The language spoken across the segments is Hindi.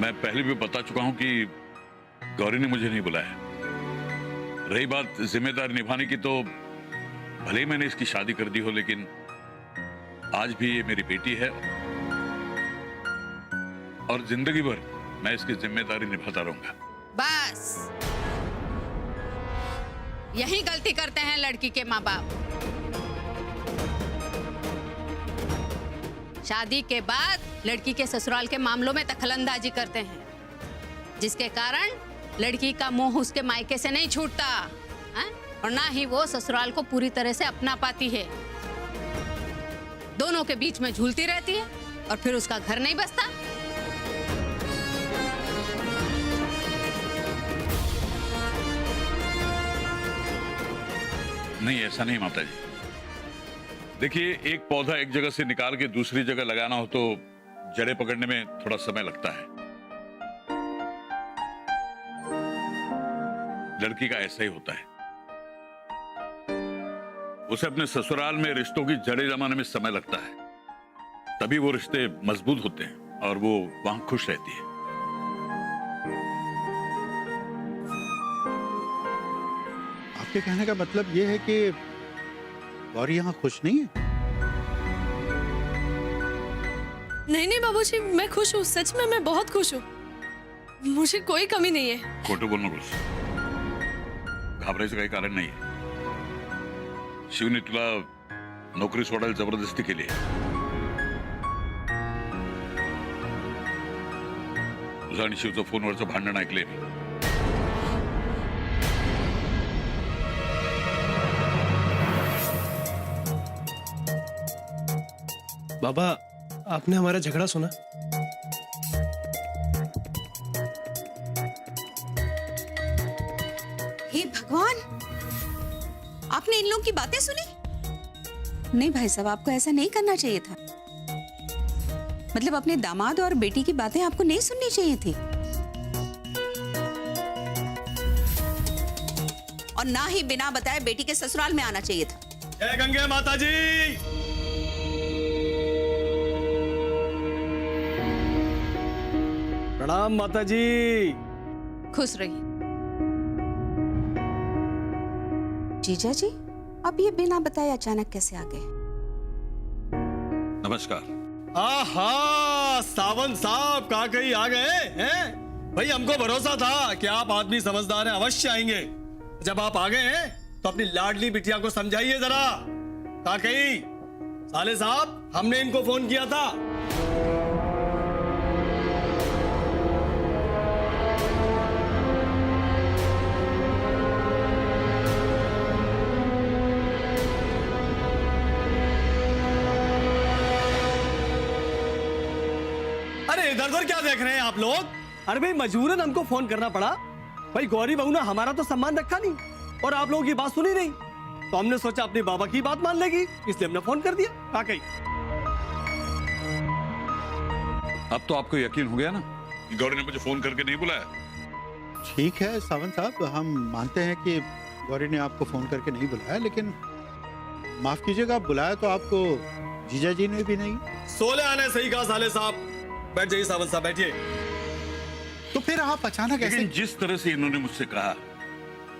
मैं पहले भी बता चुका हूं कि गौरी ने मुझे नहीं बुलाया। रही बात जिम्मेदारी निभाने की, तो भले ही मैंने इसकी शादी कर दी हो, लेकिन आज भी ये मेरी बेटी है और जिंदगी भर मैं इसकी जिम्मेदारी निभाता रहूंगा। बस यही गलती करते हैं लड़की के माँ बाप। शादी के बाद लड़की के ससुराल के मामलों में दखलंदाजी करते हैं, जिसके कारण लड़की का मोह उसके मायके से नहीं छूटता है? और ना ही वो ससुराल को पूरी तरह से अपना पाती है। दोनों के बीच में झूलती रहती है और फिर उसका घर नहीं बसता। नहीं, ऐसा नहीं माता जी। देखिए, एक पौधा एक जगह से निकाल के दूसरी जगह लगाना हो तो जड़ें पकड़ने में थोड़ा समय लगता है। लड़की का ऐसा ही होता है। उसे अपने ससुराल में रिश्तों की जड़ें जमाने में समय लगता है, तभी वो रिश्ते मजबूत होते हैं और वो वहां खुश रहती है। आपके कहने का मतलब ये है कि गौरी यहाँ खुश नहीं है? नहीं नहीं बाबूजी, मैं खुश हूँ, सच में मैं बहुत खुश हूँ। मुझे कोई कमी नहीं है। खोटो बोलना कुछ घाबरायचं काही कारण नाही आहे। शिवने तुला नोकरी सोडायला जबरदस्ती केली आहे। तुझं आणि शिवचं फोनवरचं भांडण ऐकलंय मी। बाबा, आपने हमारा झगड़ा सुना? हे भगवान, आपने इन लोगों की बातें सुनी? नहीं भाई साहब, आपको ऐसा नहीं करना चाहिए था। मतलब अपने दामाद और बेटी की बातें आपको नहीं सुननी चाहिए थी, और ना ही बिना बताए बेटी के ससुराल में आना चाहिए था। जय गंगे माता जी। प्रणाम माता जी। खुश रहिए। जीजा जी, अब ये बिना बताए अचानक कैसे आ गए? नमस्कार। आहा, सावंत साहब कहाँ कहीं आ गए हैं? भाई हमको भरोसा था कि आप आदमी समझदार हैं, अवश्य आएंगे। जब आप आ गए हैं तो अपनी लाडली बिटिया को समझाइए जरा। कहाँ कहीं साले साहब, हमने इनको फोन किया था। इधर उधर क्या देख रहे हैं आप लोग? अरे भाई, मजबूरन हमको फोन करना पड़ा। भाई गौरी बहू ने हमारा तो सम्मान रखा नहीं और आप लोगों की बात सुनी नहीं, तो हमने सोचा अपने बाबा की बात मान लेगी, इसलिए हमने फोन कर दिया। वाकई अब तो आपको यकीन हो गया ना कि गौरी ने मुझे फोन करके नहीं बुलाया? ठीक है सावंत साहब, हम मानते हैं कि गौरी ने आपको फोन करके नहीं बुलाया, लेकिन माफ कीजिएगा, बुलाया तो आपको जीजा जी ने भी नहीं। 16 आने सही कहा साले साहब। बैठ जाइए सावंत साहब, बैठिए। तो फिर आप अचानक ऐसे? लेकिन जिस तरह से इन्होंने मुझसे कहा,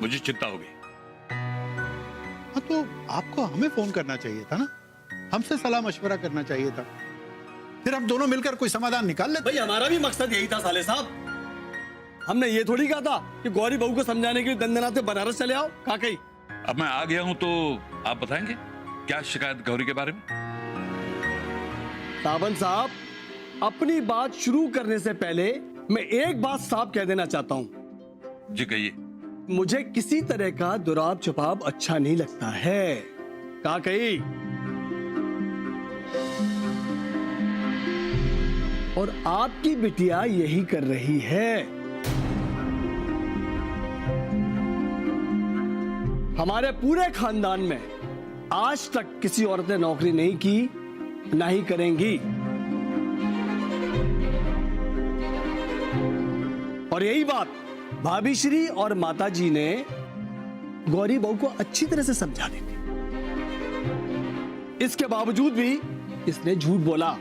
मुझे चिंता हो गई। हाँ, तो आपको हमें फोन करना चाहिए था ना, हमसे सलाह मशवरा करना चाहिए था, फिर हम दोनों मिलकर कोई समाधान निकाल लेते। भाई हमारा भी मकसद यही था साले साहब। हमने ये थोड़ी कहा था कि गौरी बहू को समझाने के लिए दंदनाते बनारस चले आओ। कहा कहीं अब मैं आ गया हूं तो आप बताएंगे क्या शिकायत गौरी के बारे में? सावंत साहब, अपनी बात शुरू करने से पहले मैं एक बात साफ कह देना चाहता हूं। जी कहिए। मुझे किसी तरह का दुराब छुपाव अच्छा नहीं लगता है। कहा कहीं और आपकी बिटिया यही कर रही है। हमारे पूरे खानदान में आज तक किसी औरत ने नौकरी नहीं की, ना ही करेंगी। और यही बात भाभी श्री और माता जी ने गौरी बहू को अच्छी तरह से समझा दी थी। इसके बावजूद भी इसने झूठ बोला।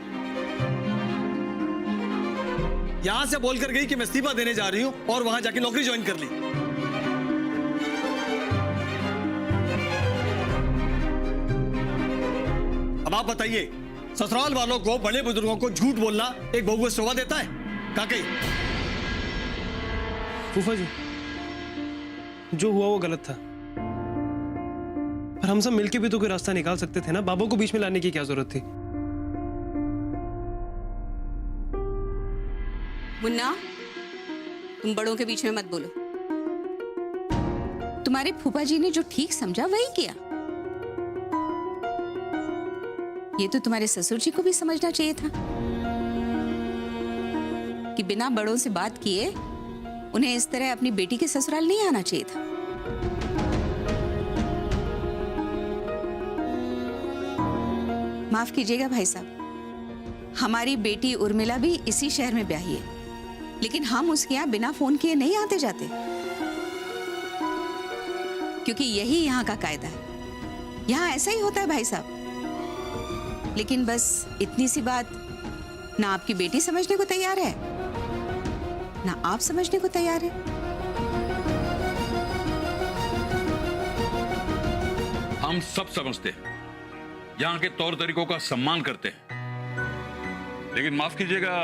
यहां से बोलकर गई कि मैं इस्तीफा देने जा रही हूं और वहां जाके नौकरी ज्वाइन कर ली। अब आप बताइए, ससुराल वालों को, बड़े बुजुर्गों को झूठ बोलना एक बहू को शोभा देता है? काकई, फूफा जी, जो हुआ वो गलत था, पर हम सब मिलके भी तो कोई रास्ता निकाल सकते थे ना। बाबू को बीच में लाने की क्या जरूरत थी? मुन्ना, तुम बड़ों के बीच में मत बोलो। तुम्हारे फूफा जी ने जो ठीक समझा वही किया। ये तो तुम्हारे ससुर जी को भी समझना चाहिए था कि बिना बड़ों से बात किए उन्हें इस तरह अपनी बेटी के ससुराल नहीं आना चाहिए था। माफ कीजिएगा भाई साहब, हमारी बेटी उर्मिला भी इसी शहर में ब्याही है, लेकिन हम उसके यहाँ बिना फोन किए नहीं आते जाते, क्योंकि यही यहाँ का कायदा है। यहाँ ऐसा ही होता है भाई साहब। लेकिन बस इतनी सी बात ना आपकी बेटी समझने को तैयार है, ना आप समझने को तैयार है। हम सब समझते हैं, यहाँ के तौर तरीकों का सम्मान करते हैं, लेकिन माफ कीजिएगा,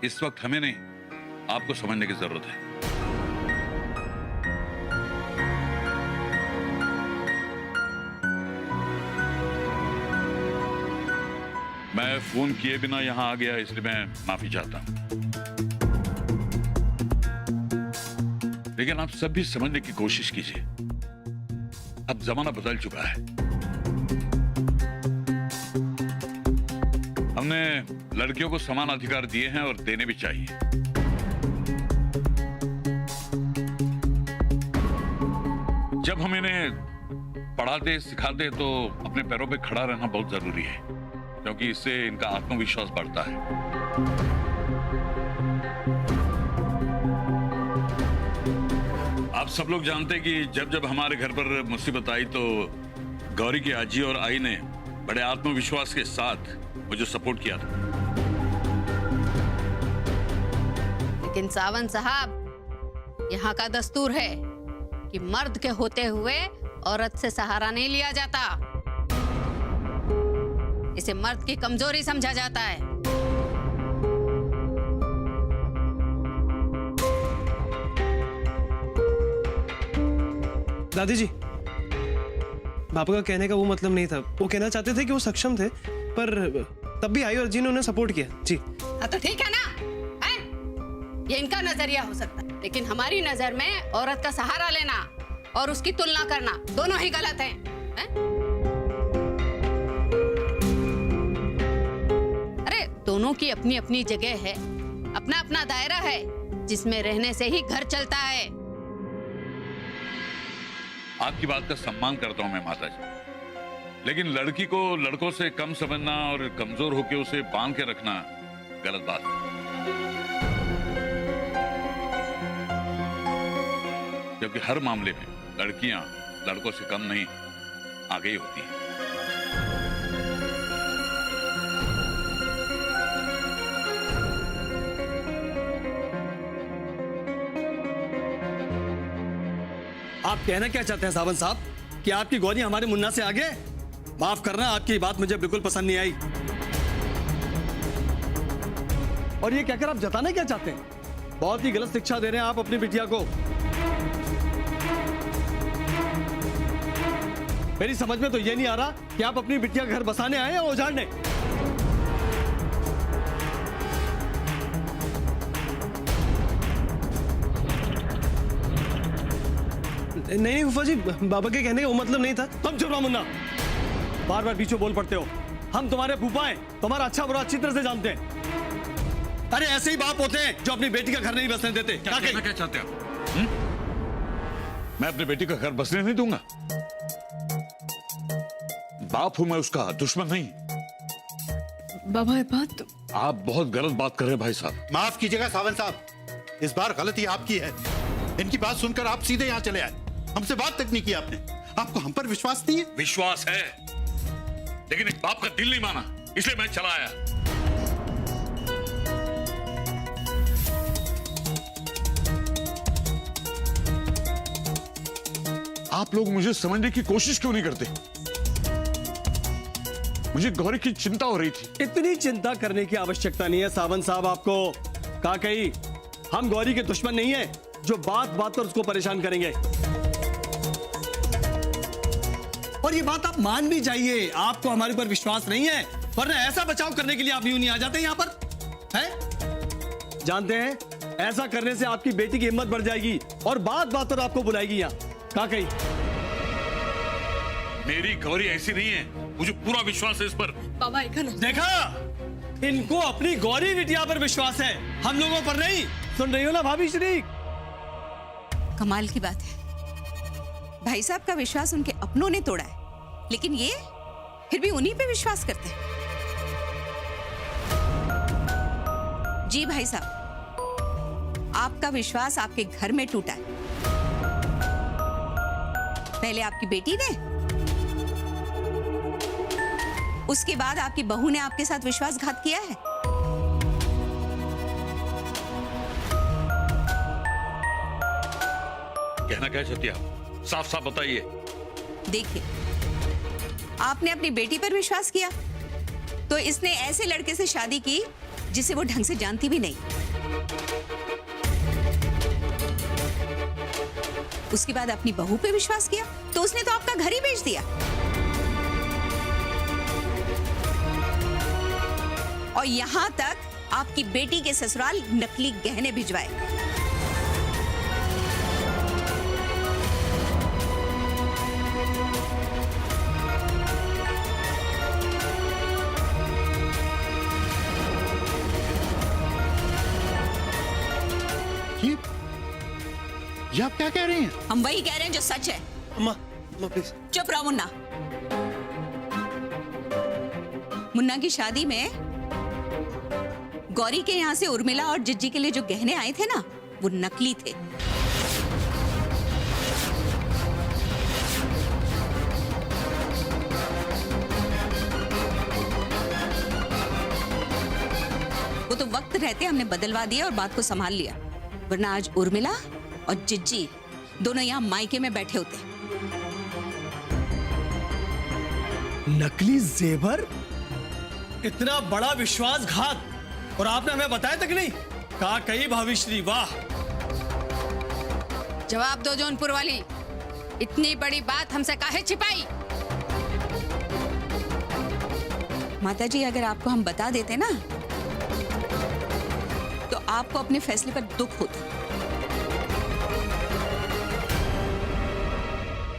इस वक्त हमें नहीं, आपको समझने की जरूरत है। मैं फोन किए बिना यहां आ गया, इसलिए मैं माफी चाहता हूं, लेकिन आप सब भी समझने की कोशिश कीजिए। अब जमाना बदल चुका है। हमने लड़कियों को समान अधिकार दिए हैं और देने भी चाहिए। जब हम इन्हें पढ़ाते सिखाते तो अपने पैरों पे खड़ा रहना बहुत जरूरी है, क्योंकि इससे इनका आत्मविश्वास बढ़ता है। आप सब लोग जानते हैं कि जब जब हमारे घर पर मुसीबत आई तो गौरी की आजी और आई ने बड़े आत्मविश्वास के साथ मुझे सपोर्ट किया था। लेकिन सावंत साहब, यहाँ का दस्तूर है कि मर्द के होते हुए औरत से सहारा नहीं लिया जाता। इसे मर्द की कमजोरी समझा जाता है। दादी जी, बापू का कहने का वो मतलब नहीं था। वो कहना चाहते थे कि वो सक्षम थे, पर तब भी आई और जी ने उन्हें सपोर्ट किया। जी हाँ, तो ठीक है ना, है? ये इनका नजरिया हो सकता है, लेकिन हमारी नजर में औरत का सहारा लेना और उसकी तुलना करना दोनों ही गलत हैं, है? अरे दोनों की अपनी अपनी जगह है, अपना अपना दायरा है, जिसमें रहने से ही घर चलता है। आपकी बात का सम्मान करता हूं मैं माता जी, लेकिन लड़की को लड़कों से कम समझना और कमजोर होकर उसे बांध के रखना गलत बात है। क्योंकि हर मामले में लड़कियां लड़कों से कम नहीं, आगे ही होती हैं। आप कहना क्या चाहते हैं सावंत साहब कि आपकी गौरी हमारे मुन्ना से आगे? माफ करना, आपकी बात मुझे बिल्कुल पसंद नहीं आई। और ये कहकर आप जताना क्या चाहते हैं? बहुत ही गलत शिक्षा दे रहे हैं आप अपनी बिटिया को। मेरी समझ में तो ये नहीं आ रहा कि आप अपनी बिटिया का घर बसाने आए या उजाड़ने। नहीं फूफा जी, बाबा के कहने का वो मतलब नहीं था। तुम चुप रहो मुन्ना, बार बार बीच में बोल पड़ते हो। हम तुम्हारे फूफा हैं, तुम्हारा अच्छा बुरा अच्छी तरह से जानते हैं। अरे ऐसे ही बाप होते हैं जो अपनी बेटी का घर नहीं बसने देते। क्या चाहते हो? मैं अपनी बेटी का घर बसने नहीं दूंगा। बाप हूं मैं उसका, दुश्मन नहीं। बाबा ये बात तो... आप बहुत गलत बात कर रहे हैं भाई साहब। माफ कीजिएगा सावंत साहब, इस बार गलती आपकी है। इनकी बात सुनकर आप सीधे यहाँ चले आए, हमसे बात तक नहीं की आपने। आपको हम पर विश्वास नहीं है? विश्वास है, लेकिन एक बाप का दिल नहीं माना, इसलिए मैं चला आया। आप लोग मुझे समझने की कोशिश क्यों नहीं करते? मुझे गौरी की चिंता हो रही थी। इतनी चिंता करने की आवश्यकता नहीं है सावंत साहब। आपको कहा कही, हम गौरी के दुश्मन नहीं है जो बात बात पर उसको परेशान करेंगे। और ये बात आप मान भी जाइए। आपको हमारे ऊपर विश्वास नहीं है, वरना ऐसा बचाव करने के लिए आप यूं नहीं आ जाते यहाँ पर, हैं? जानते हैं, ऐसा करने से आपकी बेटी की हिम्मत बढ़ जाएगी और बात बात पर आपको बुलाएगी यहाँ। कहा कही, मेरी गौरी ऐसी नहीं है, मुझे पूरा विश्वास है इस पर। बाबा ऐका ना। देखा, इनको अपनी गौरी बिटिया पर विश्वास है, हम लोगों पर नहीं। सुन रही हो ना भाभी श्री? कमाल की बात है, भाई साहब का विश्वास उनके अपनों ने तोड़ा है, लेकिन ये फिर भी उन्हीं पे विश्वास करते हैं। जी भाई साहब, आपका विश्वास आपके घर में टूटा है। पहले आपकी बेटी ने, उसके बाद आपकी बहू ने आपके साथ विश्वासघात किया है। कहना क्या चाहती हैं आप? साफ साफ बताइए। देखिए, आपने अपनी बेटी पर विश्वास किया तो इसने ऐसे लड़के से शादी की जिसे वो ढंग से जानती भी नहीं। उसके बाद अपनी बहू पे विश्वास किया तो उसने तो आपका घर ही बेच दिया। और यहां तक आपकी बेटी के ससुराल नकली गहने भिजवाए। ये आप क्या कह रही हैं? हम वही कह रहे हैं जो सच है। अम्मा, अम्मा प्लीज। चुप रहो मुन्ना। मुन्ना की शादी में गौरी के यहाँ से उर्मिला और जिज्जी के लिए जो गहने आए थे ना, वो नकली थे। वो तो वक्त रहते हमने बदलवा दिया और बात को संभाल लिया, वरना आज उर्मिला और जिज्जी दोनों यहाँ मायके में बैठे होते। नकली जेवर, इतना बड़ा विश्वासघात, और आपने हमें बताया तक नहीं। कहा कही भाविश्री, वाह। जवाब दो जौनपुर वाली, इतनी बड़ी बात हमसे काहे छिपाई? माताजी, अगर आपको हम बता देते ना तो आपको अपने फैसले पर दुख होता।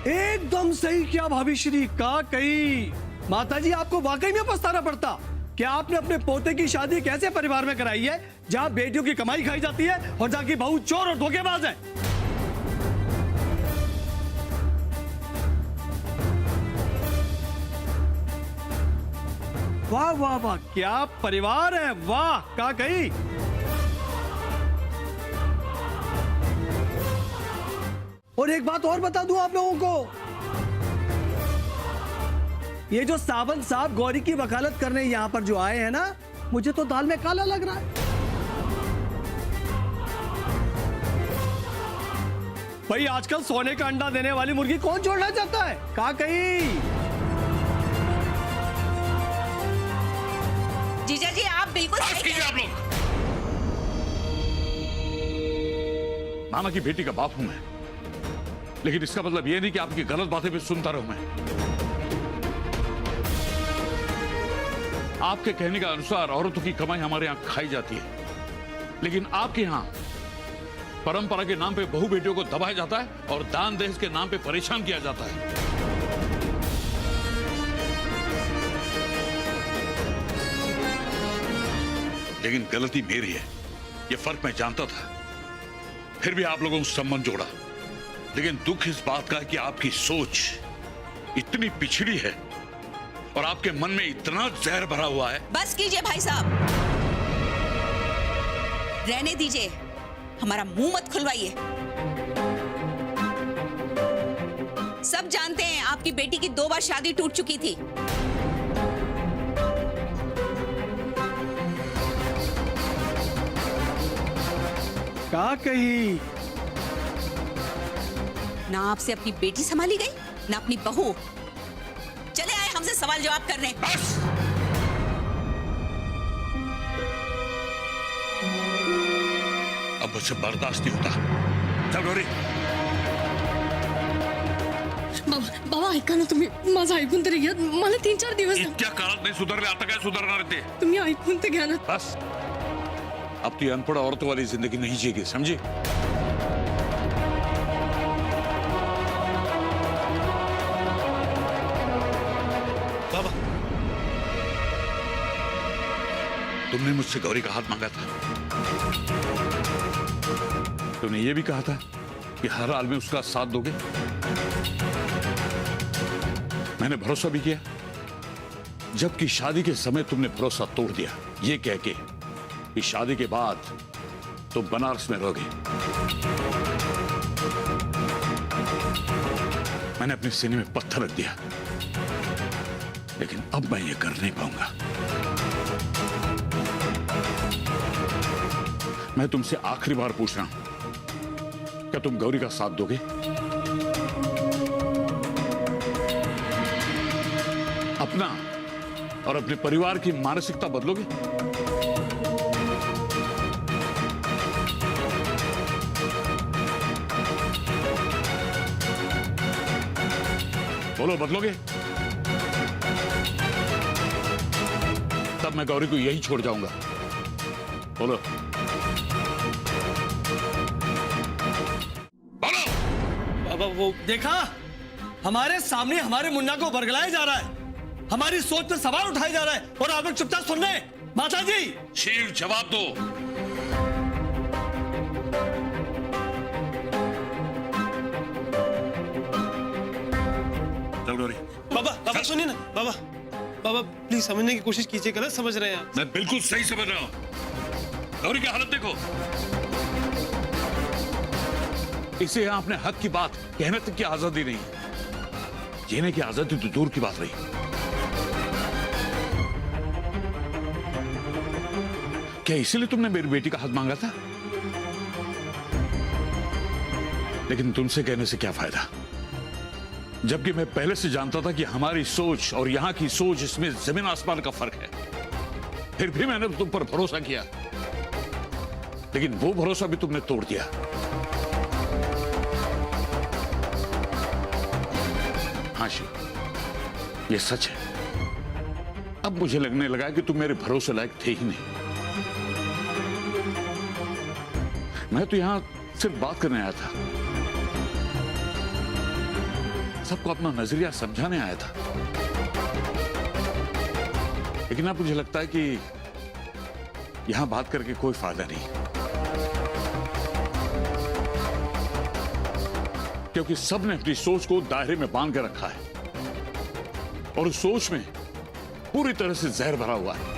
एकदम सही किया भाभीश्री। का कही, माताजी आपको वाकई में पछताना पड़ता कि आपने अपने पोते की शादी एक ऐसे परिवार में कराई है जहां बेटियों की कमाई खाई जाती है और जहां की बहू चोर और धोखेबाज है। वाह वाह वाह, क्या परिवार है, वाह। का कही, और एक बात और बता दूं आप लोगों को, ये जो सावंत साहब गौरी की वकालत करने यहां पर जो आए हैं ना, मुझे तो दाल में काला लग रहा है। भाई आजकल सोने का अंडा देने वाली मुर्गी कौन छोड़ना चाहता है? कहा कहीं। जीजा जी, आप बिल्कुल बस सही कीजिए आप लोग। मामा की बेटी का बाप हूं मैं, लेकिन इसका मतलब यह नहीं कि आपकी गलत बातें भी सुनता रहूं मैं। आपके कहने का अनुसार औरतों की कमाई हमारे यहां खाई जाती है, लेकिन आपके यहां परंपरा के नाम पे बहू बेटियों को दबाया जाता है और दान दहेज के नाम पे परेशान किया जाता है। लेकिन गलती मेरी है, ये फर्क मैं जानता था, फिर भी आप लोगों को संबंध जोड़ा। लेकिन दुख इस बात का है कि आपकी सोच इतनी पिछड़ी है और आपके मन में इतना जहर भरा हुआ है। बस कीजिए भाई साहब, रहने दीजिए, हमारा मुंह मत खुलवाइए। सब जानते हैं आपकी बेटी की 2 बार शादी टूट चुकी थी। का कही, ना आपसे अपनी बेटी संभाली गई, ना अपनी बहू। चले आए हमसे सवाल जवाब करने। बस। अब मुझसे बर्दाश्त नहीं होता। चल गौरी। बाबा ऐका ना तुम्ही, माझं ऐकून तरी घ्या। मला 3-4 दिवस इतक्या काळात नाही सुधारले, आता काय सुधारणार ते? तुम्ही ऐकून तर घ्या ना। बस, अब तू अनपढ़ औरतों वाली जिंदगी नहीं जिएगी, समझी? बाबा, तुमने मुझसे गौरी का हाथ मांगा था। तुमने ये भी कहा था कि हर हाल में उसका साथ दोगे। मैंने भरोसा भी किया, जबकि शादी के समय तुमने भरोसा तोड़ दिया, ये कह के कि शादी के बाद तुम बनारस में रहोगे। मैंने अपने सीने में पत्थर रख दिया, लेकिन अब मैं ये कर नहीं पाऊंगा। मैं तुमसे आखिरी बार पूछ रहा हूं, क्या तुम गौरी का साथ दोगे? अपना और अपने परिवार की मानसिकता बदलोगे? बोलो, बदलोगे? तब मैं गौरी को यही छोड़ जाऊंगा। बोलो, बोलो। बाबा, वो देखा, हमारे सामने हमारे मुन्ना को बरगलाया जा रहा है, हमारी सोच पर सवाल उठाया जा रहा है, और आप लोग चुपचाप सुन रहे हैं। माता जी, शील, जवाब दो। चल गौरी। बाबा सुनिए ना। बाबा प्लीज समझने की कोशिश कीजिए, गलत समझ रहे हैं आप। मैं बिल्कुल सही समझ रहा हूं। गौरी की हालत देखो, इसे यहां अपने हक की बात कहने तक की आजादी नहीं, जीने की आजादी तो दूर की बात रही। क्या इसीलिए तुमने मेरी बेटी का हाथ मांगा था? लेकिन तुमसे कहने से क्या फायदा, जबकि मैं पहले से जानता था कि हमारी सोच और यहां की सोच, इसमें जमीन आसमान का फर्क है। फिर भी मैंने तुम पर भरोसा किया, लेकिन वो भरोसा भी तुमने तोड़ दिया। हाँ शिव, ये सच है। अब मुझे लगने लगा कि तुम मेरे भरोसे लायक थे ही नहीं। मैं तो यहां सिर्फ बात करने आया था, सबको अपना नजरिया समझाने आया था। लेकिन अब मुझे लगता है कि यहां बात करके कोई फायदा नहीं, क्योंकि सबने अपनी सोच को दायरे में बांध कर रखा है, और उस सोच में पूरी तरह से जहर भरा हुआ है।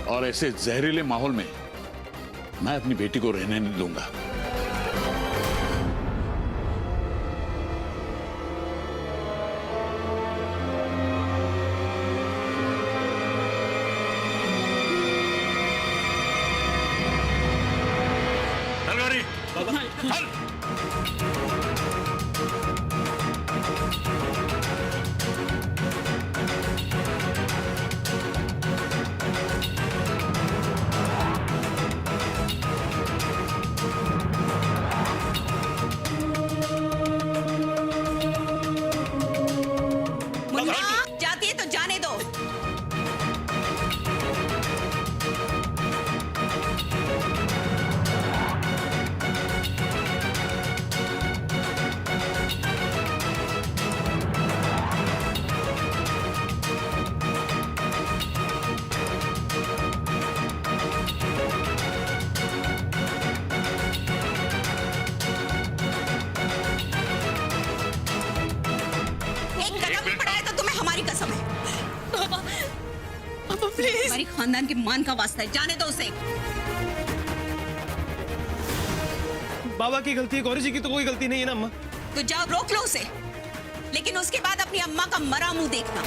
और ऐसे जहरीले माहौल में मैं अपनी बेटी को रहने नहीं दूंगा। चल गौरी, चल। मुन्ना जाती है तो जाने दो। एक कदम भी बढ़ाए तो तुम्हें हमारी कसम है। पापा प्लीज। हमारी खानदान के मान का वास्ता है, जाने दो उसे। बाबा की गलती है, गौरी जी की तो कोई गलती नहीं है ना अम्मा। तो जाओ रोक लो उसे, लेकिन उसके बाद अपनी अम्मा का मरा मुंह देखना।